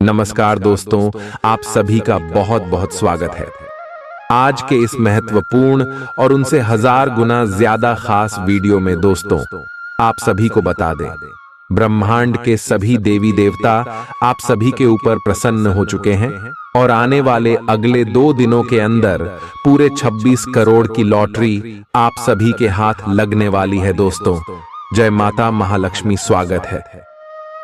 नमस्कार दोस्तों, आप सभी का बहुत बहुत स्वागत है। आज के इस महत्वपूर्ण और उनसे हजार गुना ज्यादा खास वीडियो में दोस्तों आप सभी को बता दें, ब्रह्मांड के सभी देवी देवता आप सभी के ऊपर प्रसन्न हो चुके हैं और आने वाले अगले 2 दिनों के अंदर पूरे 26 करोड़ की लॉटरी आप सभी के हाथ लगने वाली है। दोस्तों, जय माता महालक्ष्मी स्वागत है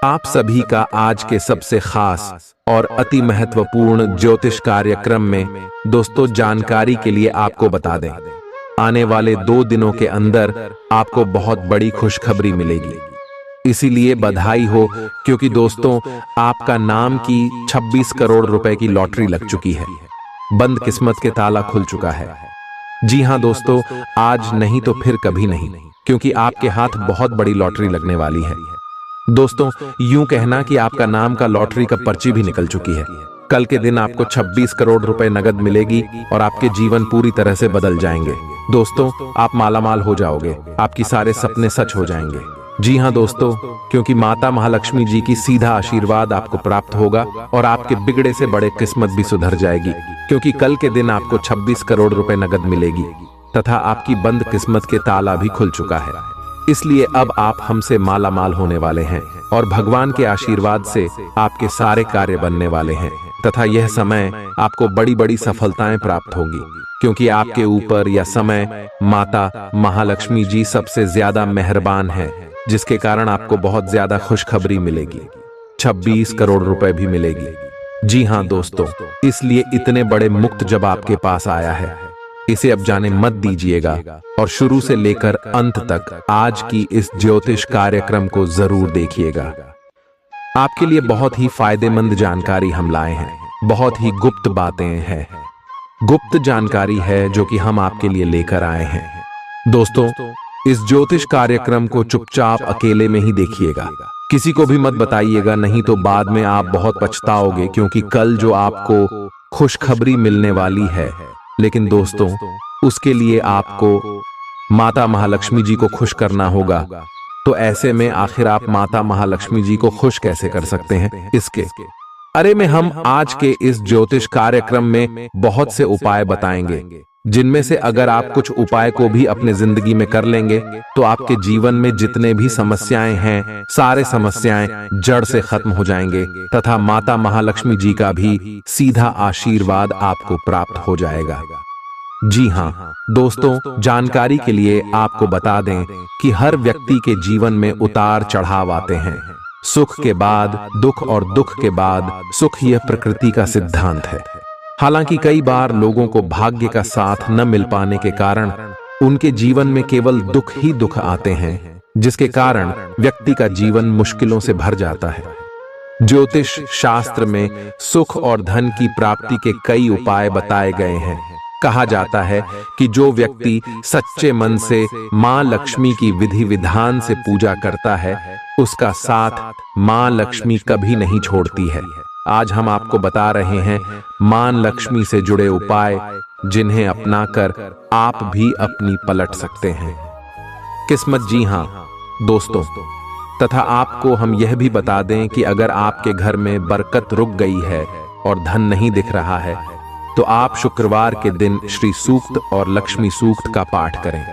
आप सभी का आज के सबसे खास और अति महत्वपूर्ण ज्योतिष कार्यक्रम में। दोस्तों, जानकारी के लिए आपको बता दें, आने वाले 2 दिनों के अंदर आपको बहुत बड़ी खुशखबरी मिलेगी। इसीलिए बधाई हो, क्योंकि दोस्तों आपका नाम की 26 करोड़ रुपए की लॉटरी लग चुकी है। बंद किस्मत के ताला खुल चुका है। जी हां दोस्तों, आज नहीं तो फिर कभी नहीं, क्योंकि आपके हाथ बहुत बड़ी लॉटरी लगने वाली है। दोस्तों, यूं कहना कि आपका नाम का लॉटरी का पर्ची भी निकल चुकी है। कल के दिन आपको 26 करोड़ रुपए नगद मिलेगी और आपके जीवन पूरी तरह से बदल जाएंगे। दोस्तों, आप मालामाल हो जाओगे, आपकी सारे सपने सच हो जाएंगे। जी हां दोस्तों, क्योंकि माता महालक्ष्मी जी की सीधा आशीर्वाद आपको प्राप्त होगा और आपके बिगड़े से बड़े किस्मत भी सुधर जाएगी, क्योंकि कल के दिन आपको 26 करोड़ रुपए नगद मिलेगी तथा आपकी बंद किस्मत के ताला भी खुल चुका है। इसलिए अब आप हमसे मालामाल होने वाले हैं और भगवान के आशीर्वाद से आपके सारे कार्य बनने वाले हैं तथा यह समय आपको बड़ी बड़ी सफलताएं प्राप्त होंगी, क्योंकि आपके ऊपर यह समय माता महालक्ष्मी जी सबसे ज्यादा मेहरबान है, जिसके कारण आपको बहुत ज्यादा खुशखबरी मिलेगी। 26 करोड़ रुपए भी मिलेगी। जी हां दोस्तों, इसलिए इतने बड़े मुक्त जब आपके पास आया है, इसे अब जाने मत दीजिएगा और शुरू से लेकर अंत तक आज की इस ज्योतिष कार्यक्रम को जरूर देखिएगा। आपके लिए बहुत ही फायदेमंद जानकारी हम लाए हैं। बहुत ही गुप्त बातें हैं, गुप्त जानकारी है जो कि हम आपके लिए लेकर आए हैं। दोस्तों, इस ज्योतिष कार्यक्रम को चुपचाप अकेले में ही देखिएगा, किसी को भी मत बताइएगा, नहीं तो बाद में आप बहुत पछताओगे, क्योंकि कल जो आपको खुशखबरी मिलने वाली है, लेकिन दोस्तों उसके लिए आपको माता महालक्ष्मी जी को खुश करना होगा। तो ऐसे में आखिर आप माता महालक्ष्मी जी को खुश कैसे कर सकते हैं? इसके अरे में हम आज के इस ज्योतिष कार्यक्रम में बहुत से उपाय बताएंगे, जिनमें से अगर आप कुछ उपाय को भी अपने जिंदगी में कर लेंगे तो आपके जीवन में जितने भी समस्याएं हैं, सारे समस्याएं जड़ से खत्म हो जाएंगे तथा माता महालक्ष्मी जी का भी सीधा आशीर्वाद आपको प्राप्त हो जाएगा। जी हां दोस्तों, जानकारी के लिए आपको बता दें कि हर व्यक्ति के जीवन में उतार चढ़ाव आते हैं। सुख के बाद दुख और दुख के बाद सुख, यह प्रकृति का सिद्धांत है। हालांकि कई बार लोगों को भाग्य का साथ न मिल पाने के कारण उनके जीवन में केवल दुख ही दुख आते हैं, जिसके कारण व्यक्ति का जीवन मुश्किलों से भर जाता है। ज्योतिष शास्त्र में सुख और धन की प्राप्ति के कई उपाय बताए गए हैं। कहा जाता है कि जो व्यक्ति सच्चे मन से मां लक्ष्मी की विधि विधान से पूजा करता है, उसका साथ मां लक्ष्मी कभी नहीं छोड़ती है। आज हम आपको बता रहे हैं मां लक्ष्मी से जुड़े उपाय, जिन्हें अपनाकर आप भी अपनी पलट सकते हैं किस्मत। जी हां दोस्तों, तथा आपको हम यह भी बता दें कि अगर आपके घर में बरकत रुक गई है और धन नहीं दिख रहा है, तो आप शुक्रवार के दिन श्री सूक्त और लक्ष्मी सूक्त का पाठ करें।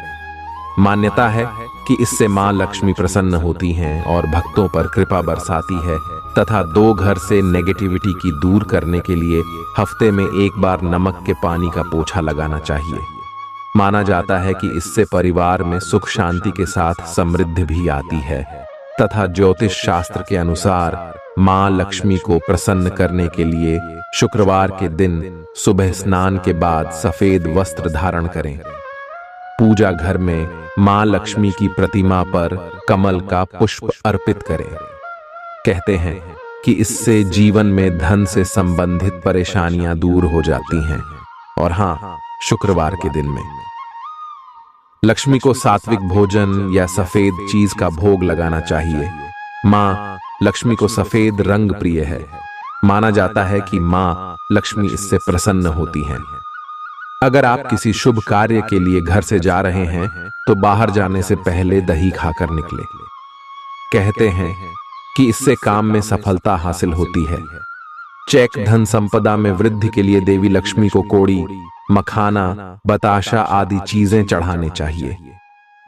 मान्यता है कि इससे मां लक्ष्मी प्रसन्न होती हैं और भक्तों पर कृपा बरसाती है तथा 2 घर से नेगेटिविटी की दूर करने के लिए हफ्ते में 1 बार नमक के पानी का पोछा लगाना चाहिए। माना जाता है कि इससे परिवार में सुख शांति के साथ समृद्धि भी आती है तथा ज्योतिष शास्त्र के अनुसार मां लक्ष्मी को प्रसन्न करने के लिए शुक्रवार के दिन सुबह स्नान के बाद सफेद वस्त्र धारण करें। पूजा घर में मां लक्ष्मी की प्रतिमा पर कमल का पुष्प अर्पित करें। कहते हैं कि इससे जीवन में धन से संबंधित परेशानियां दूर हो जाती हैं। और हां, शुक्रवार के दिन में लक्ष्मी को सात्विक भोजन या सफेद चीज का भोग लगाना चाहिए। मां लक्ष्मी को सफेद रंग प्रिय है। माना जाता है कि मां लक्ष्मी इससे प्रसन्न होती हैं। अगर आप किसी शुभ कार्य के लिए घर से जा रहे हैं तो बाहर जाने से पहले दही खाकर निकले। कहते हैं कि इससे काम में सफलता हासिल होती है। चेक धन संपदा में वृद्धि के लिए देवी लक्ष्मी को कोड़ी, मखाना, बताशा आदि चीजें चढ़ाने चाहिए।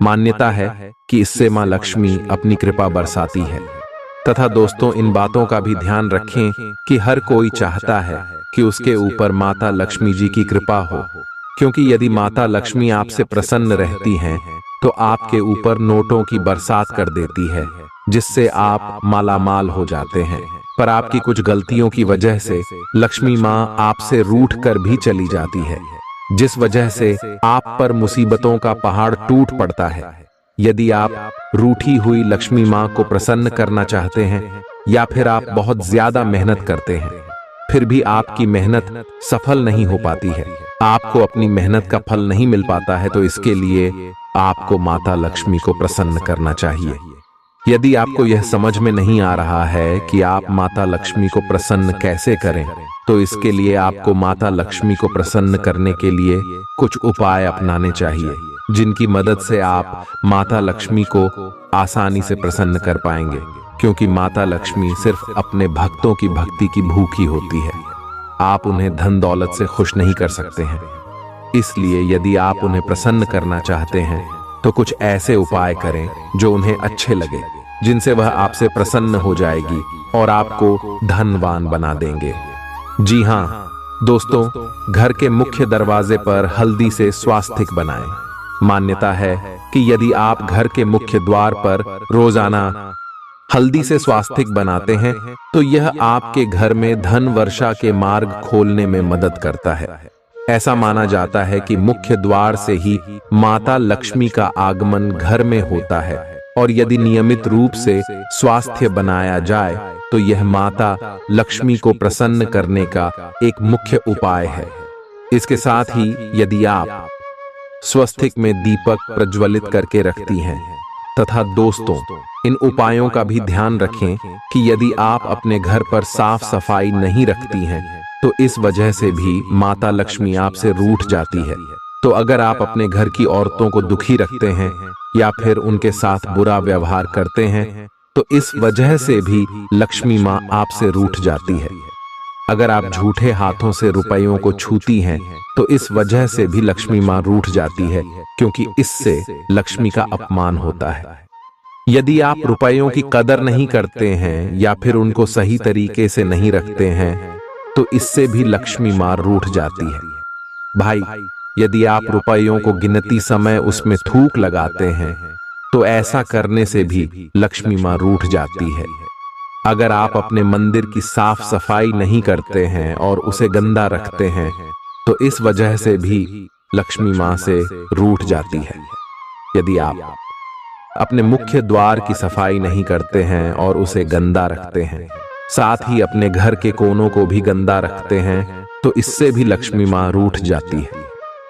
मान्यता है कि इससे मां लक्ष्मी अपनी कृपा बरसाती है। तथा दोस्तों, इन बातों का भी ध्यान रखें कि हर कोई चाहता है कि उसके ऊपर माता लक्ष्मी जी की कृपा हो, क्योंकि यदि माता लक्ष्मी आपसे प्रसन्न रहती हैं तो आपके ऊपर नोटों की बरसात कर देती है, जिससे आप मालामाल हो जाते हैं। पर आपकी कुछ गलतियों की वजह से लक्ष्मी मां आपसे रूठ कर भी चली जाती है, जिस वजह से आप पर मुसीबतों का पहाड़ टूट पड़ता है। यदि आप रूठी हुई लक्ष्मी मां को प्रसन्न करना चाहते हैं या फिर आप बहुत ज्यादा मेहनत करते हैं फिर भी आपकी मेहनत सफल नहीं हो पाती है, आपको अपनी मेहनत का फल नहीं मिल पाता है, तो इसके लिए आपको माता लक्ष्मी को प्रसन्न करना चाहिए। यदि आपको यह समझ में नहीं आ रहा है कि आप माता लक्ष्मी को प्रसन्न कैसे करें, तो इसके लिए आपको माता लक्ष्मी को प्रसन्न करने के लिए कुछ उपाय अपनाने चाहिए, जिनकी मदद से आप माता लक्ष्मी को आसानी से प्रसन्न कर पाएंगे, क्योंकि माता लक्ष्मी सिर्फ अपने भक्तों की भक्ति की भूखी होती है। आप उन्हें धन दौलत से खुश नहीं कर सकते हैं। इसलिए यदि आप उन्हें प्रसन्न करना चाहते हैं तो कुछ ऐसे उपाय करें जो उन्हें अच्छे लगे, जिनसे वह आपसे प्रसन्न हो जाएगी और आपको धनवान बना देंगे। जी हाँ दोस्तों, घर के मुख्य दरवाजे पर हल्दी से स्वास्तिक बनाएं। मान्यता है कि यदि आप घर के मुख्य द्वार पर रोजाना हल्दी से स्वास्तिक बनाते हैं तो यह आपके घर में धन वर्षा के मार्ग खोलने में मदद करता है। ऐसा माना जाता है कि मुख्य द्वार से ही माता लक्ष्मी का आगमन घर में होता है, और यदि नियमित रूप से स्वास्थ्य बनाया जाए तो यह माता लक्ष्मी को प्रसन्न करने का एक मुख्य उपाय है। इसके साथ ही यदि आप स्वास्तिक में दीपक प्रज्वलित करके रखती हैं, तथा दोस्तों इन उपायों का भी ध्यान रखें कि यदि आप अपने घर पर साफ सफाई नहीं रखती हैं तो इस वजह से भी माता लक्ष्मी आपसे रूठ जाती है। तो अगर आप अपने घर की औरतों को दुखी रखते हैं या फिर उनके साथ बुरा व्यवहार करते हैं तो इस वजह से भी लक्ष्मी मां आपसे रूठ जाती है। अगर आप झूठे हाथों से रुपयों को छूती हैं तो इस वजह से भी लक्ष्मी मां रूठ जाती है, क्योंकि इससे लक्ष्मी का अपमान होता है। यदि आप रुपयों की कदर नहीं करते हैं या फिर उनको सही तरीके से नहीं रखते हैं तो इससे भी लक्ष्मी मां रूठ जाती है। भाई, यदि आप रुपयों को गिनती समय उसमें थूक लगाते हैं तो ऐसा करने से भी लक्ष्मी मां रूठ जाती है। अगर आप अपने मंदिर की साफ सफाई नहीं करते हैं और उसे गंदा रखते हैं तो इस वजह से भी लक्ष्मी मां से रूठ जाती है। यदि आप अपने मुख्य द्वार की सफाई नहीं करते हैं और उसे गंदा रखते हैं, साथ ही अपने घर के कोनों को भी गंदा रखते हैं, तो इससे भी लक्ष्मी मां रूठ जाती है।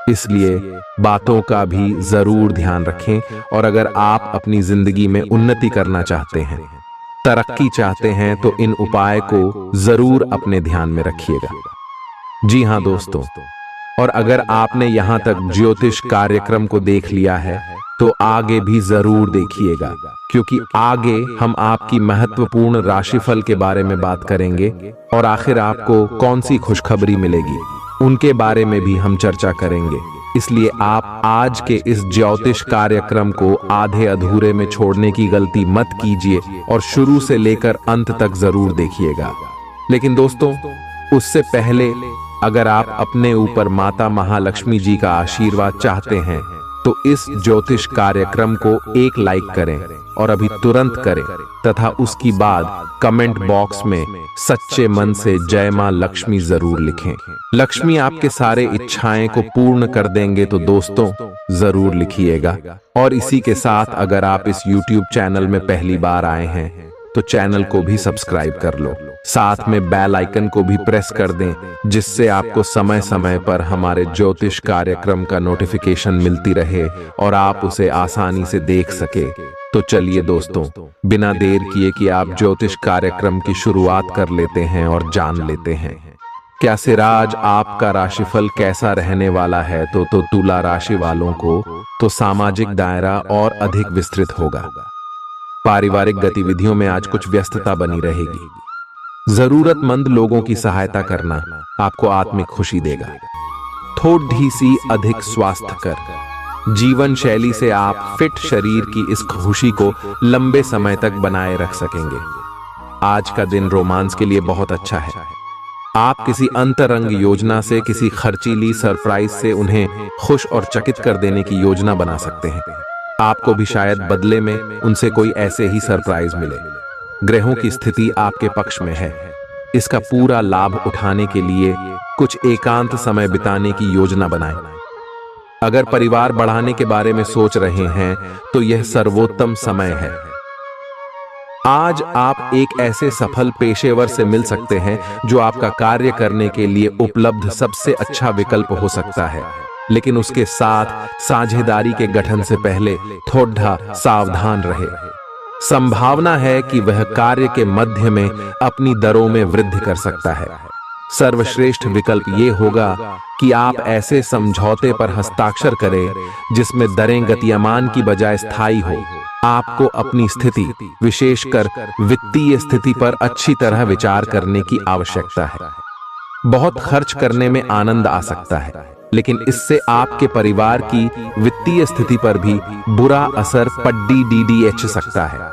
इसलिए बातों का भी जरूर ध्यान रखें, और अगर आप अपनी जिंदगी में उन्नति करना चाहते हैं, तरक्की चाहते हैं, तो इन उपाय को जरूर अपने ध्यान में रखिएगा। जी हाँ दोस्तों, और अगर आपने यहाँ तक ज्योतिष कार्यक्रम को देख लिया है तो आगे भी जरूर देखिएगा, क्योंकि आगे हम आपकी महत्वपूर्ण राशिफल के बारे में बात करेंगे और आखिर आपको कौन सी खुशखबरी मिलेगी उनके बारे में भी हम चर्चा करेंगे। इसलिए आप आज के इस ज्योतिष कार्यक्रम को आधे अधूरे में छोड़ने की गलती मत कीजिए और शुरू से लेकर अंत तक जरूर देखिएगा। लेकिन दोस्तों, उससे पहले अगर आप अपने ऊपर माता महालक्ष्मी जी का आशीर्वाद चाहते हैं तो इस ज्योतिष कार्यक्रम को एक लाइक करें और अभी तुरंत करें, तथा उसकी बाद कमेंट बॉक्स में सच्चे मन से जय मां लक्ष्मी जरूर लिखें। लक्ष्मी आपके सारे इच्छाएं को पूर्ण कर देंगे, तो दोस्तों जरूर लिखिएगा। और इसी के साथ अगर आप इस YouTube चैनल में पहली बार आए हैं तो चैनल को भी सब्सक्राइब कर लो, साथ में बेल आइकन को भी प्रेस कर दें, जिससे आपको समय समय पर हमारे ज्योतिष कार्यक्रम का नोटिफिकेशन मिलती रहे और आप उसे आसानी से देख सके। तो चलिए दोस्तों, बिना देर किए कि आप ज्योतिष कार्यक्रम की शुरुआत कर लेते हैं और जान लेते हैं क्या सिराज आपका राशिफल कैसा रहने वाला है। तो तुला राशि वालों को तो सामाजिक दायरा और अधिक विस्तृत होगा। पारिवारिक गतिविधियों में आज कुछ व्यस्तता बनी रहेगी। जरूरतमंद लोगों की सहायता करना आपको आत्मिक खुशी देगा। थोड़ी सी अधिक स्वास्थ्यकर जीवन शैली से आप फिट शरीर की इस खुशी को लंबे समय तक बनाए रख सकेंगे। आज का दिन रोमांस के लिए बहुत अच्छा है। आप किसी अंतरंग योजना से, किसी खर्चीली सरप्राइज से उन्हें खुश और चकित कर देने की योजना बना सकते हैं। आपको भी शायद बदले में उनसे कोई ऐसे ही सरप्राइज मिले। ग्रहों की स्थिति आपके पक्ष में है। इसका पूरा लाभ उठाने के लिए कुछ एकांत समय बिताने की योजना बनाएं। अगर परिवार बढ़ाने के बारे में सोच रहे हैं तो यह सर्वोत्तम समय है। आज आप एक ऐसे सफल पेशेवर से मिल सकते हैं जो आपका कार्य करने के लिए उपलब्ध सबसे अच्छा विकल्प हो सकता है, लेकिन उसके साथ साझेदारी के गठन से पहले थोड़ा सावधान रहे। संभावना है कि वह कार्य के मध्य में अपनी दरों में वृद्धि कर सकता है। सर्वश्रेष्ठ विकल्प यह होगा कि आप ऐसे समझौते पर हस्ताक्षर करें जिसमें दरें गतिमान की बजाय स्थायी हो। आपको अपनी स्थिति, विशेषकर वित्तीय स्थिति पर अच्छी तरह विचार करने की आवश्यकता है। बहुत खर्च करने में आनंद आ सकता है, लेकिन इससे आपके परिवार की वित्तीय स्थिति पर भी बुरा असर पड़ सकता है।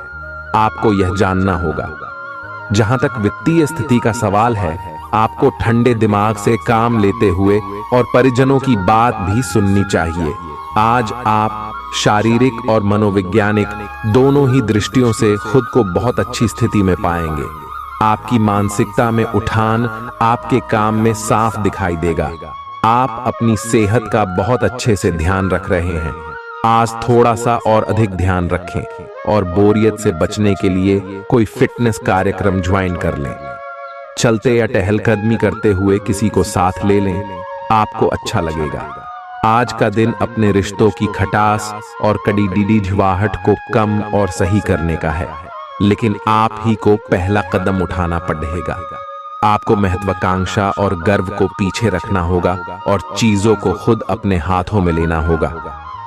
आपको यह जानना होगा। जहां तक वित्तीय स्थिति का सवाल है, आपको ठंडे दिमाग से काम लेते हुए और परिजनों की बात भी सुननी चाहिए। आज आप शारीरिक और मनोवैज्ञानिक दोनों ही दृष्टियों से खुद को बहुत अच्छी स्थिति में पाएंगे। आपकी मानसिकता में उठान आपके काम में साफ दिखाई देगा। आप अपनी सेहत का बहुत अच्छे से ध्यान रख रहे हैं। आज थोड़ा सा और अधिक ध्यान रखें और बोरियत से बचने के लिए कोई फिटनेस कार्यक्रम ज्वाइन कर लें। चलते या टहलकदमी करते हुए किसी को साथ ले लें, आपको अच्छा लगेगा। आज का दिन अपने रिश्तों की खटास और कड़ीझिवाहट को कम और सही करने का है, लेकिन आप ही को पहला कदम उठाना पड़ेगा। आपको महत्वाकांक्षा और गर्व को पीछे रखना होगा और चीजों को खुद अपने हाथों में लेना होगा,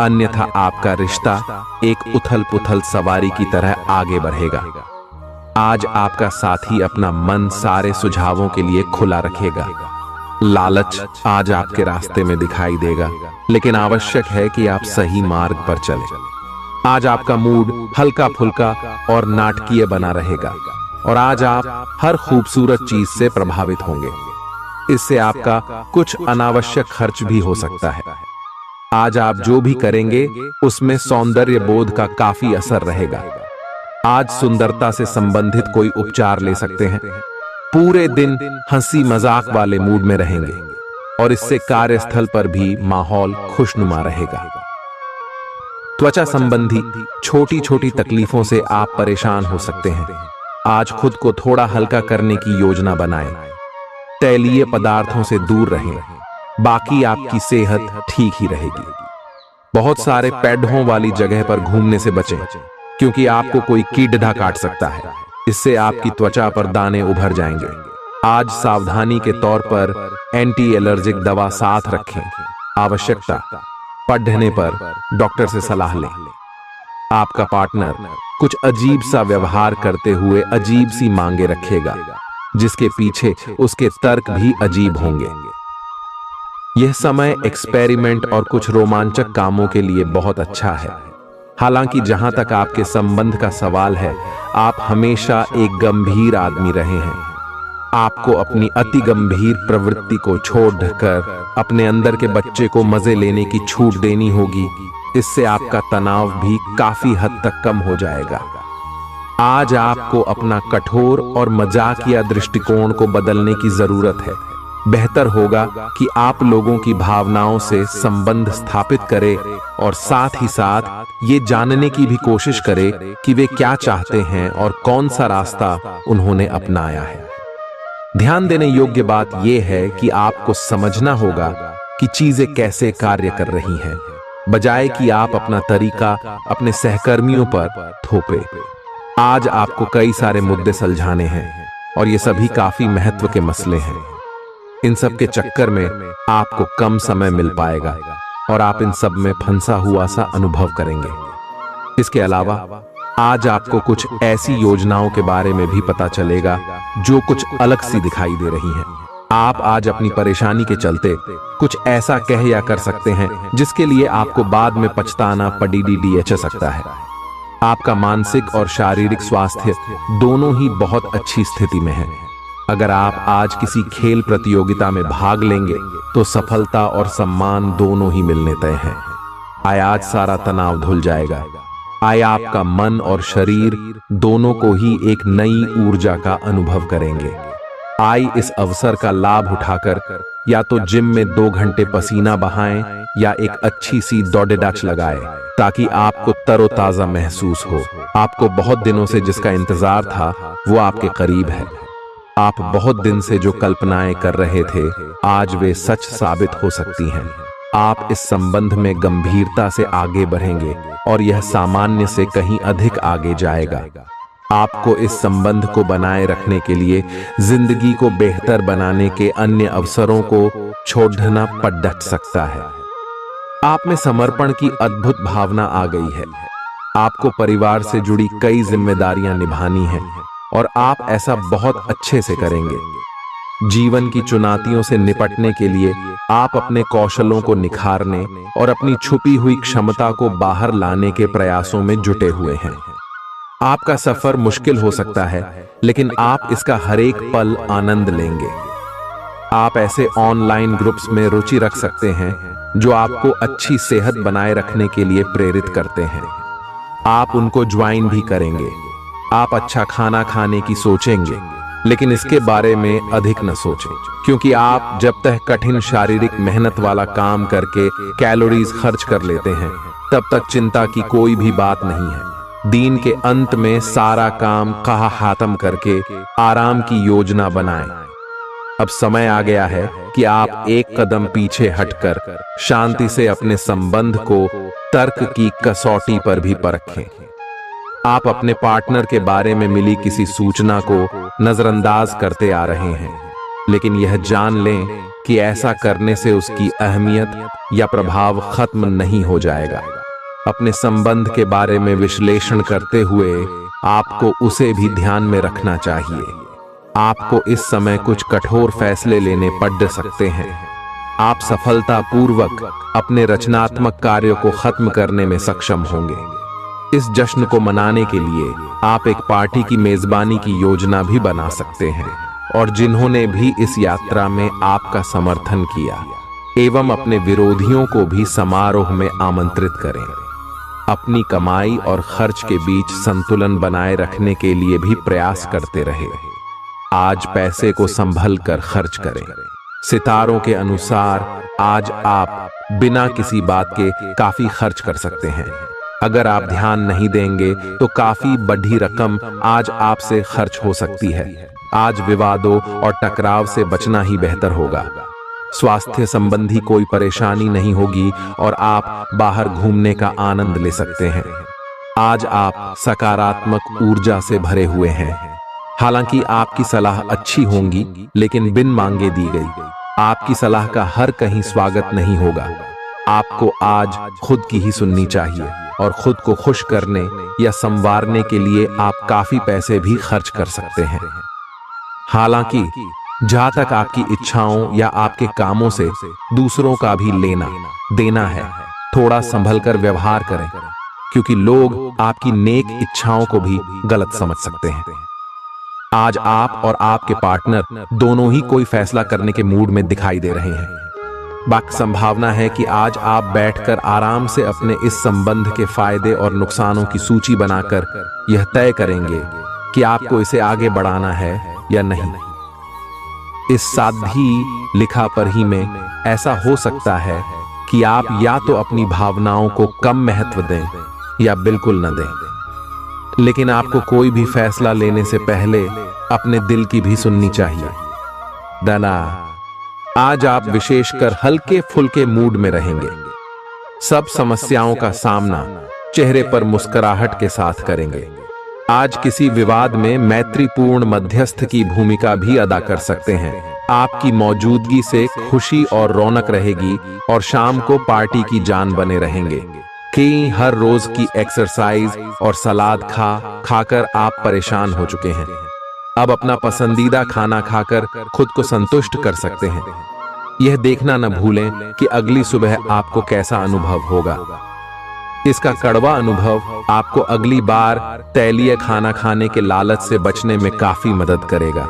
अन्यथा आपका रिश्ता एक उथल-पुथल सवारी की तरह आगे बढ़ेगा। आज आपका साथी अपना मन सारे सुझावों के लिए खुला रखेगा। लालच आज आपके रास्ते में दिखाई देगा, लेकिन आवश्यक है कि आप सही मार्ग पर चलें। आज आपका मूड हल्का फुल्का और नाटकीय बना रहेगा और आज आप हर खूबसूरत चीज से प्रभावित होंगे। इससे आपका कुछ अनावश्यक खर्च भी हो सकता है। आज आप जो भी करेंगे उसमें सौंदर्य बोध का काफी असर रहेगा। आज सुंदरता से संबंधित कोई उपचार ले सकते हैं। पूरे दिन हंसी मजाक वाले मूड में रहेंगे और इससे कार्यस्थल पर भी माहौल खुशनुमा रहेगा। त्वचा संबंधी छोटी छोटी तकलीफों से आप परेशान हो सकते हैं। आज खुद को थोड़ा हल्का करने की योजना बनाएं। तैलीय पदार्थों से दूर रहें, बाकी आपकी सेहत ठीक ही रहेगी। बहुत सारे पेड़ों वाली जगह पर घूमने से बचें, क्योंकि आपको कोई कीड़ा काट सकता है। इससे आपकी त्वचा पर दाने उभर जाएंगे। आज सावधानी के तौर पर एंटी एलर्जिक दवा साथ रखें। आवश्यकता पड़ने पर डॉक्टर से सलाह लें। आपका पार्टनर कुछ अजीब सा व्यवहार करते हुए अजीब सी मांगे रखेगा, जिसके पीछे उसके तर्क भी अजीब होंगे। यह समय एक्सपेरिमेंट और कुछ रोमांचक कामों के लिए बहुत अच्छा है। हालांकि जहां तक आपके संबंध का सवाल है, आप हमेशा एक गंभीर आदमी रहे हैं। आपको अपनी अति गंभीर प्रवृत्ति को छोड़कर अपने अंदर के बच्चे को मजे लेने की छूट देनी होगी। इससे आपका तनाव भी काफी हद तक कम हो जाएगा। आज आपको अपना कठोर और मजाकिया दृष्टिकोण को बदलने की जरूरत है। बेहतर होगा कि आप लोगों की भावनाओं से संबंध स्थापित करें और साथ ही साथ ये जानने की भी कोशिश करें कि वे क्या चाहते हैं और कौन सा रास्ता उन्होंने अपनाया है। ध्यान देने योग्य बात यह है कि आपको समझना होगा कि चीजें कैसे कार्य कर रही हैं, बजाय कि आप अपना तरीका अपने सहकर्मियों पर थोपे। आज आपको कई सारे मुद्दे सुलझाने हैं और ये सभी काफी महत्व के मसले हैं। इन सब के चक्कर में आपको कम समय मिल पाएगा और आप इन सब में फंसा हुआ सा अनुभव करेंगे। इसके अलावा आज आपको कुछ ऐसी योजनाओं के बारे में भी पता चलेगा जो कुछ अलग सी दिखाई दे रही हैं। आप आज अपनी परेशानी के चलते कुछ ऐसा कह या कर सकते हैं जिसके लिए आपको बाद में पछताना पड़ सकता है। आपका मानसिक और शारीरिक स्वास्थ्य दोनों ही बहुत अच्छी स्थिति में है। अगर आप आज किसी खेल प्रतियोगिता में भाग लेंगे तो सफलता और सम्मान दोनों ही मिलने तय हैं। आज सारा तनाव धुल जाएगा। आपका मन और शरीर दोनों को ही एक नई ऊर्जा का अनुभव करेंगे। इस अवसर का लाभ उठाकर या तो जिम में 2 घंटे पसीना बहाएं या एक अच्छी सी दौड़ लगाएं ताकि आपको तरोताजा महसूस हो। आपको बहुत दिनों से जिसका इंतजार था वो आपके करीब है। आप बहुत दिन से जो कल्पनाएं कर रहे थे आज वे सच साबित हो सकती हैं। आप इस संबंध में गंभीरता से आगे बढ़ेंगे और यह सामान्य से कहीं अधिक आगे जाएगा। आपको इस संबंध को बनाए रखने के लिए जिंदगी को बेहतर बनाने के अन्य अवसरों को छोड़ना पड़ सकता है। आप में समर्पण की अद्भुत भावना आ गई है। आपको परिवार से जुड़ी कई जिम्मेदारियां निभानी हैं और आप ऐसा बहुत अच्छे से करेंगे। जीवन की चुनौतियों से निपटने के लिए आप अपने कौशलों को निखारने और अपनी छुपी हुई क्षमता को बाहर लाने के प्रयासों में जुटे हुए हैं। आपका सफर मुश्किल हो सकता है, लेकिन आप इसका हर एक पल आनंद लेंगे। आप ऐसे ऑनलाइन ग्रुप्स में रुचि रख सकते हैं जो आपको अच्छी सेहत बनाए रखने के लिए प्रेरित करते हैं। आप उनको ज्वाइन भी करेंगे। आप अच्छा खाना खाने की सोचेंगे, लेकिन इसके बारे में अधिक न सोचें, क्योंकि आप जब तक कठिन शारीरिक मेहनत वाला काम करके कैलोरीज खर्च कर लेते हैं तब तक चिंता की कोई भी बात नहीं है। दिन के अंत में सारा काम खत्म करके आराम की योजना बनाएं। अब समय आ गया है कि आप एक कदम पीछे हटकर शांति से अपने संबंध को तर्क की कसौटी पर भी परखें। आप अपने पार्टनर के बारे में मिली किसी सूचना को नजरअंदाज करते आ रहे हैं, लेकिन यह जान लें कि ऐसा करने से उसकी अहमियत या प्रभाव खत्म नहीं हो जाएगा। अपने संबंध के बारे में विश्लेषण करते हुए आपको उसे भी ध्यान में रखना चाहिए। आपको इस समय कुछ कठोर फैसले लेने पड़ सकते हैं। आप सफलतापूर्वक अपने रचनात्मक कार्यों को खत्म करने में सक्षम होंगे। इस जश्न को मनाने के लिए आप एक पार्टी की मेजबानी की योजना भी बना सकते हैं और जिन्होंने भी इस यात्रा में आपका समर्थन किया एवं अपने विरोधियों को भी समारोह में आमंत्रित करें। अपनी कमाई और खर्च के बीच संतुलन बनाए रखने के लिए भी प्रयास करते रहे। आज पैसे को संभल कर खर्च करें। सितारों के अनुसार आज आप बिना किसी बात के काफी खर्च कर सकते हैं। अगर आप ध्यान नहीं देंगे तो काफी बड़ी रकम आज आपसे खर्च हो सकती है। आज विवादों और टकराव से बचना ही बेहतर होगा। स्वास्थ्य संबंधी कोई परेशानी नहीं होगी और आप बाहर घूमने का आनंद ले सकते हैं। आज आप सकारात्मक ऊर्जा से भरे हुए हैं। हालांकि आपकी सलाह अच्छी होंगी, लेकिन बिन मांगे दी गई। आपकी सलाह का हर कहीं स्वागत नहीं होगा। आपको आज खुद की ही सुननी चाहिए और खुद को खुश करने या संवारने के लिए आप काफी पैसे भी खर्च कर सकते हैं। हालांकि जहां तक आपकी इच्छाओं या आपके कामों से दूसरों का भी लेना देना है, थोड़ा संभल कर व्यवहार करें, क्योंकि लोग आपकी नेक इच्छाओं को भी गलत समझ सकते हैं। आज आप और आपके पार्टनर दोनों ही कोई फैसला करने के मूड में दिखाई दे रहे हैं। बाकी संभावना है कि आज आप बैठकर आराम से अपने इस संबंध के फायदे और नुकसानों की सूची बनाकर यह तय करेंगे कि आपको इसे आगे बढ़ाना है या नहीं। इस साधी लिखा पर ही में ऐसा हो सकता है कि आप या तो अपनी भावनाओं को कम महत्व दें या बिल्कुल न दें। लेकिन आपको कोई भी फैसला लेने से पहले अपने दिल की भी सुननी चाहिए। दाना, आज आप विशेषकर हल्के फुल्के मूड में रहेंगे। सब समस्याओं का सामना चेहरे पर मुस्कुराहट के साथ करेंगे। आज किसी विवाद में मैत्रीपूर्ण मध्यस्थ की भूमिका भी अदा कर सकते हैं। आपकी मौजूदगी से खुशी और रौनक रहेगी और शाम को पार्टी की जान बने रहेंगे। कि हर रोज की एक्सरसाइज और सलाद खाकर आप परेशान हो चुके हैं। अब अपना पसंदीदा खाना खाकर खुद को संतुष्ट कर सकते हैं। यह देखना न भूलें कि अगली सुबह आपको कैसा अनुभव होगा। इसका कड़वा अनुभव आपको अगली बार तैलीय खाना खाने के लालच से बचने में काफी मदद करेगा।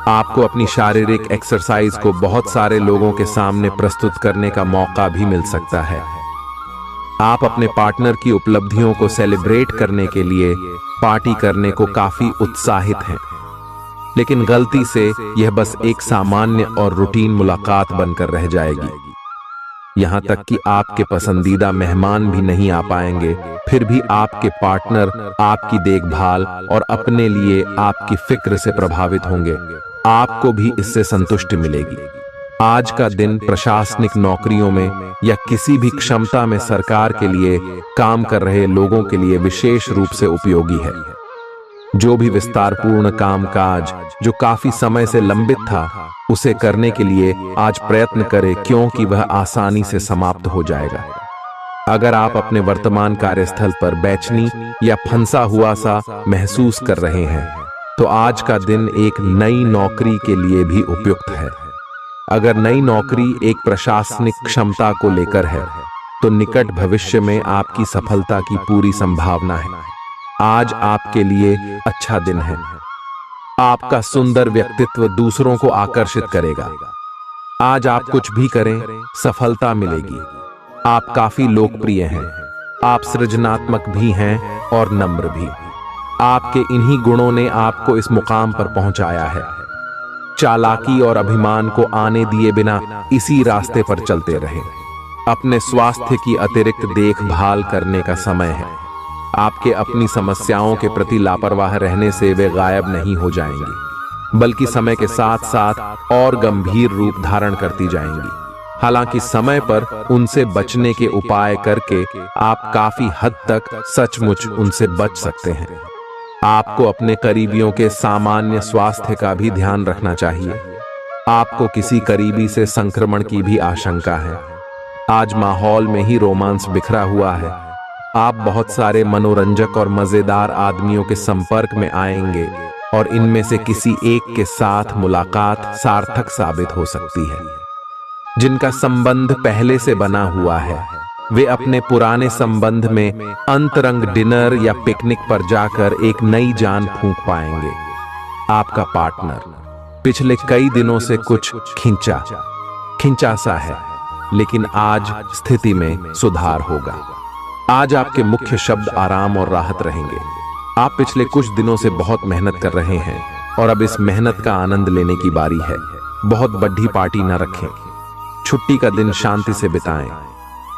आपको अपनी शारीरिक एक्सरसाइज को बहुत सारे लोगों के सामने प्रस्तुत करने का मौका भी मिल सकता है। आप अपने पार्टनर की उपलब्धियों को सेलिब्रेट करने के लिए पार्टी करने को काफी उत्साहित हैं, लेकिन गलती से यह बस एक सामान्य और रूटीन मुलाकात बनकर रह जाएगी। यहां तक कि आपके पसंदीदा मेहमान भी नहीं आ पाएंगे, फिर भी आपके पार्टनर आपकी देखभाल और अपने लिए आपकी फिक्र से प्रभावित होंगे। आपको भी इससे संतुष्टि मिलेगी। आज का दिन प्रशासनिक नौकरियों में या किसी भी क्षमता में सरकार के लिए काम कर रहे लोगों के लिए विशेष रूप से उपयोगी है। जो भी विस्तारपूर्ण कामकाज जो काफी समय से लंबित था, उसे करने के लिए आज प्रयत्न करें, क्योंकि वह आसानी से समाप्त हो जाएगा। अगर आप अपने वर्तमान कार्यस्थल पर बेचैनी या फंसा हुआ सा महसूस कर रहे हैं, तो आज का दिन एक नई नौकरी के लिए भी उपयुक्त है। अगर नई नौकरी एक प्रशासनिक क्षमता को लेकर है, तो निकट भविष्य में आपकी सफलता की पूरी संभावना है। आज आपके लिए अच्छा दिन है। आपका सुंदर व्यक्तित्व दूसरों को आकर्षित करेगा। आज आप कुछ भी करें, सफलता मिलेगी। आप काफी लोकप्रिय हैं। आप सृजनात्मक भी हैं और नम्र भी। आपके इन्हीं गुणों ने आपको इस मुकाम पर पहुंचाया है। चालाकी और अभिमान को आने दिए बिना इसी रास्ते पर चलते रहें। अपने स्वास्थ्य की अतिरिक्त देखभाल करने का समय है। आपके अपनी समस्याओं के प्रति लापरवाह रहने से वे गायब नहीं हो जाएंगी, बल्कि समय के साथ साथ और गंभीर रूप धारण करती जाएंगी। हालांकि समय पर उनसे बचने के उपाय करके आप काफी हद तक सचमुच उनसे बच सकते हैं। आपको अपने करीबियों के सामान्य स्वास्थ्य का भी ध्यान रखना चाहिए। आपको किसी करीबी से संक्रमण की भी आशंका है। आज माहौल में ही रोमांस बिखरा हुआ है। आप बहुत सारे मनोरंजक और मजेदार आदमियों के संपर्क में आएंगे और इनमें से किसी एक के साथ मुलाकात सार्थक साबित हो सकती है। जिनका संबंध पहले से बना हुआ है, वे अपने पुराने संबंध में अंतरंग डिनर या पिकनिक पर जाकर एक नई जान फूंक पाएंगे। आपका पार्टनर पिछले कई दिनों से कुछ खिंचा सा है, लेकिन आज स्थिति में सुधार होगा। आज आपके मुख्य शब्द आराम और राहत रहेंगे। आप पिछले कुछ दिनों से बहुत मेहनत कर रहे हैं और अब इस मेहनत का आनंद लेने की बारी है। बहुत बड़ी पार्टी न रखें। छुट्टी का दिन शांति से बिताएं।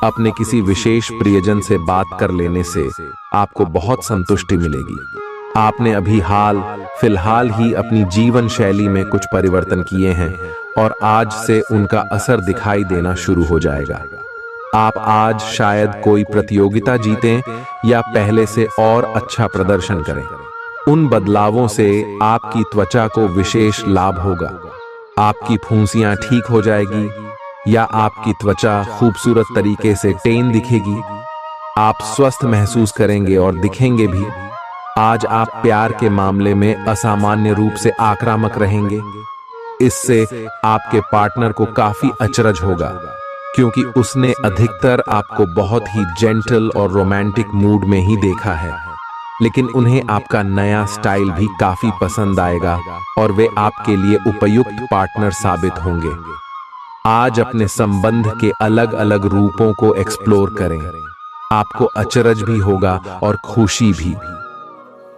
अपने किसी विशेष प्रियजन से बात कर लेने से आपको बहुत संतुष्टि मिलेगी। आपने अभी फिलहाल ही अपनी जीवन शैली में कुछ परिवर्तन किए हैं और आज से उनका असर दिखाई देना शुरू हो जाएगा। आप आज शायद कोई प्रतियोगिता जीतें या पहले से और अच्छा प्रदर्शन करें। उन बदलावों से आपकी त्वचा को विशेष लाभ होगा। आपकी फुंसियां ठीक हो जाएगी या आपकी त्वचा खूबसूरत तरीके से टेन दिखेगी। आप स्वस्थ महसूस करेंगे और दिखेंगे भी। आज आप प्यार के मामले में असामान्य रूप से आक्रामक रहेंगे। इससे आपके पार्टनर को काफी अचरज होगा, क्योंकि उसने अधिकतर आपको बहुत ही जेंटल और रोमांटिक मूड में ही देखा है। लेकिन उन्हें आपका नया स्टाइल भी काफी पसंद आएगा और वे आपके लिए उपयुक्त पार्टनर साबित होंगे। आज अपने संबंध के अलग अलग रूपों को एक्सप्लोर करें। आपको अचरज भी होगा और खुशी भी।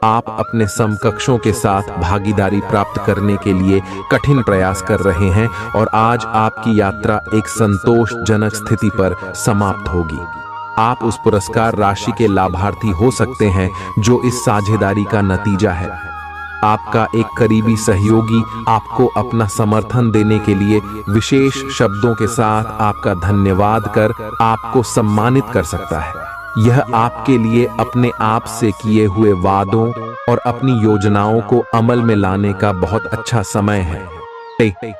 आप अपने समकक्षों के साथ भागीदारी प्राप्त करने के लिए कठिन प्रयास कर रहे हैं और आज आपकी यात्रा एक संतोषजनक स्थिति पर समाप्त होगी। आप उस पुरस्कार राशि के लाभार्थी हो सकते हैं जो इस साझेदारी का नतीजा है। आपका एक करीबी सहयोगी आपको अपना समर्थन देने के लिए विशेष शब्दों के साथ आपका धन्यवाद कर आपको सम्मानित कर सकता है। यह आपके लिए अपने आप से किए हुए वादों और अपनी योजनाओं को अमल में लाने का बहुत अच्छा समय है।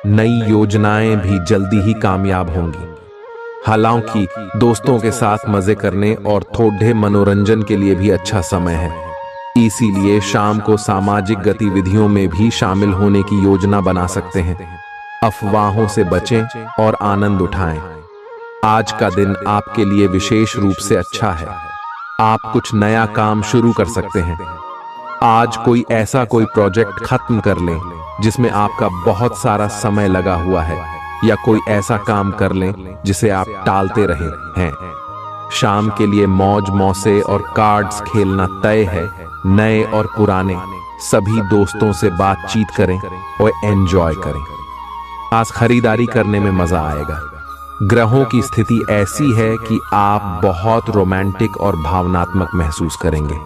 नई योजनाएं भी जल्दी ही कामयाब होंगी। हालांकि दोस्तों के साथ मजे करने और थोड़े मनोरंजन के लिए भी अच्छा समय है। इसीलिए शाम को सामाजिक गतिविधियों में भी शामिल होने की योजना बना सकते हैं। अफवाहों से बचें और आनंद उठाएं। आज का दिन आपके लिए विशेष रूप से अच्छा है। आप कुछ नया काम शुरू कर सकते हैं। आज कोई प्रोजेक्ट खत्म कर लें जिसमें आपका बहुत सारा समय लगा हुआ है, या कोई ऐसा काम कर लें जिसे आप टालते रहे हैं। शाम के लिए मौज मौसे और कार्ड्स खेलना तय है। नए और पुराने सभी दोस्तों से बातचीत करें और एंजॉय करें। आज खरीदारी करने में मजा आएगा। ग्रहों की स्थिति ऐसी है कि आप बहुत रोमांटिक और भावनात्मक महसूस करेंगे।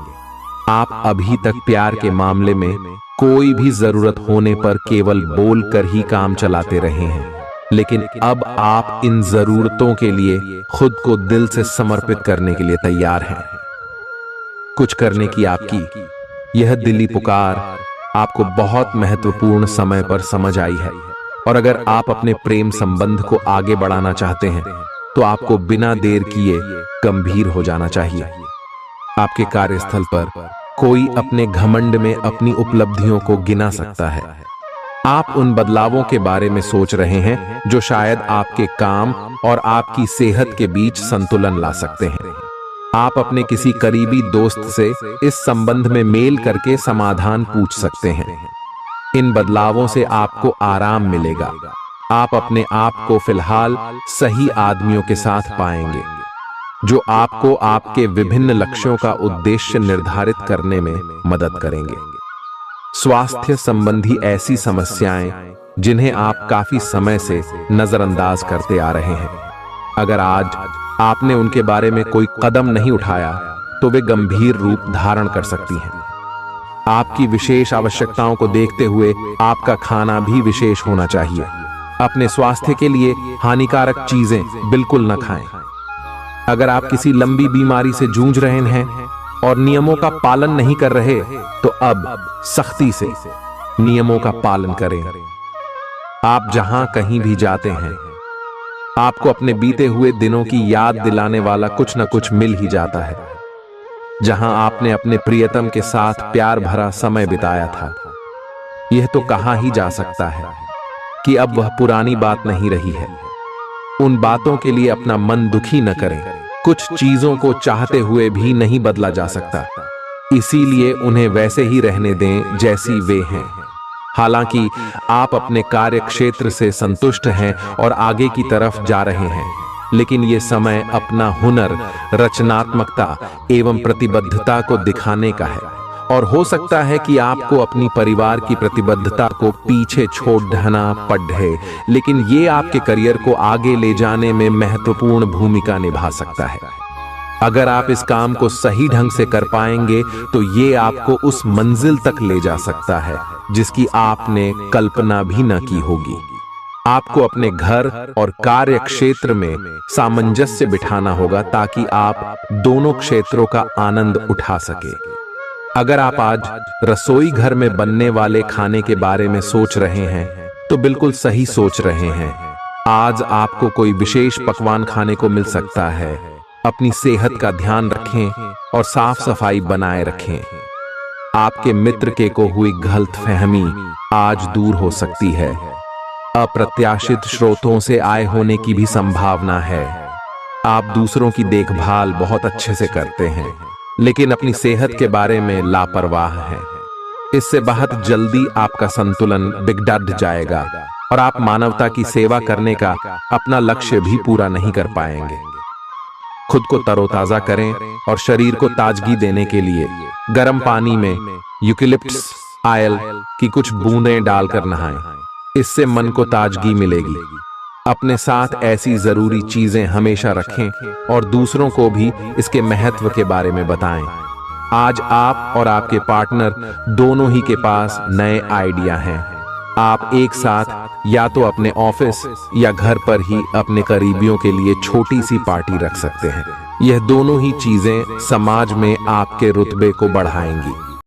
आप अभी तक प्यार के मामले में कोई भी जरूरत होने पर केवल बोलकर ही काम चलाते रहे हैं, लेकिन अब आप इन जरूरतों के लिए खुद को दिल से समर्पित करने के लिए तैयार हैं। कुछ करने की आपकी यह दिली पुकार आपको बहुत महत्वपूर्ण समय पर समझ आई है, और अगर आप अपने प्रेम संबंध को आगे बढ़ाना चाहते हैं तो आपको बिना देर किए गंभीर हो जाना चाहिए। आपके कार्यस्थल पर कोई अपने घमंड में अपनी उपलब्धियों को गिना सकता है। आप उन बदलावों के बारे में सोच रहे हैं जो शायद आपके काम और आपकी सेहत के बीच संतुलन ला सकते हैं। आप अपने किसी करीबी दोस्त से इस संबंध में मेल करके समाधान पूछ सकते हैं। इन बदलावों से आपको आराम मिलेगा। आप अपने आप को फिलहाल सही आदमियों के साथ पाएंगे जो आपको आपके विभिन्न लक्ष्यों का उद्देश्य निर्धारित करने में मदद करेंगे। स्वास्थ्य संबंधी ऐसी समस्याएं जिन्हें आप काफी समय से नजरअंदाज करते आ रहे हैं, अगर आज आपने उनके बारे में कोई कदम नहीं उठाया तो वे गंभीर रूप धारण कर सकती हैं। आपकी विशेष आवश्यकताओं को देखते हुए आपका खाना भी विशेष होना चाहिए। अपने स्वास्थ्य के लिए हानिकारक चीजें बिल्कुल न खाएं। अगर आप किसी लंबी बीमारी से जूझ रहे हैं और नियमों का पालन नहीं कर रहे तो अब सख्ती से नियमों का पालन करें। आप जहां कहीं भी जाते हैं आपको अपने बीते हुए दिनों की याद दिलाने वाला कुछ न कुछ मिल ही जाता है। जहां आपने अपने प्रियतम के साथ प्यार भरा समय बिताया था, यह तो कहा ही जा सकता है कि अब वह पुरानी बात नहीं रही है। उन बातों के लिए अपना मन दुखी न करें। कुछ चीजों को चाहते हुए भी नहीं बदला जा सकता, इसीलिए उन्हें वैसे ही रहने दें जैसी वे हैं। हालांकि आप अपने कार्य क्षेत्र से संतुष्ट हैं और आगे की तरफ जा रहे हैं, लेकिन ये समय अपना हुनर, रचनात्मकता एवं प्रतिबद्धता को दिखाने का है, और हो सकता है कि आपको अपनी परिवार की प्रतिबद्धता को पीछे छोड़ना पड़े, लेकिन ये आपके करियर को आगे ले जाने में महत्वपूर्ण भूमिका निभा सकता है। अगर आप इस काम को सही ढंग से कर पाएंगे तो ये आपको उस मंजिल तक ले जा सकता है जिसकी आपने कल्पना भी न की होगी। आपको अपने घर और कार्य क्षेत्र में सामंजस्य बिठाना होगा ताकि आप दोनों क्षेत्रों का आनंद उठा सके। अगर आप आज रसोई घर में बनने वाले खाने के बारे में सोच रहे हैं तो बिल्कुल सही सोच रहे हैं। आज आपको कोई विशेष पकवान खाने को मिल सकता है। अपनी सेहत का ध्यान रखें और साफ सफाई बनाए रखें। आपके मित्र के को हुई गलतफहमी आज दूर हो सकती है। अप्रत्याशित स्रोतों से आय होने की भी संभावना है। आप दूसरों की देखभाल बहुत अच्छे से करते हैं, लेकिन अपनी सेहत के बारे में लापरवाह हैं। इससे बहुत जल्दी आपका संतुलन बिगड़ जाएगा और आप मानवता की सेवा करने का अपना लक्ष्य भी पूरा नहीं कर पाएंगे। खुद को तरोताजा करें और शरीर को ताजगी देने के लिए गर्म पानी में यूकेलिप्टस ऑयल की कुछ बूंदें डालकर नहाएं। इससे मन को ताजगी मिलेगी। अपने साथ ऐसी जरूरी चीजें हमेशा रखें और दूसरों को भी इसके महत्व के बारे में बताएं। आज आप और आपके पार्टनर दोनों ही के पास नए आइडिया हैं। आप एक साथ या तो अपने ऑफिस या घर पर ही अपने करीबियों के लिए छोटी सी पार्टी रख सकते हैं। यह दोनों ही चीजें समाज में आपके रुतबे को बढ़ाएंगी।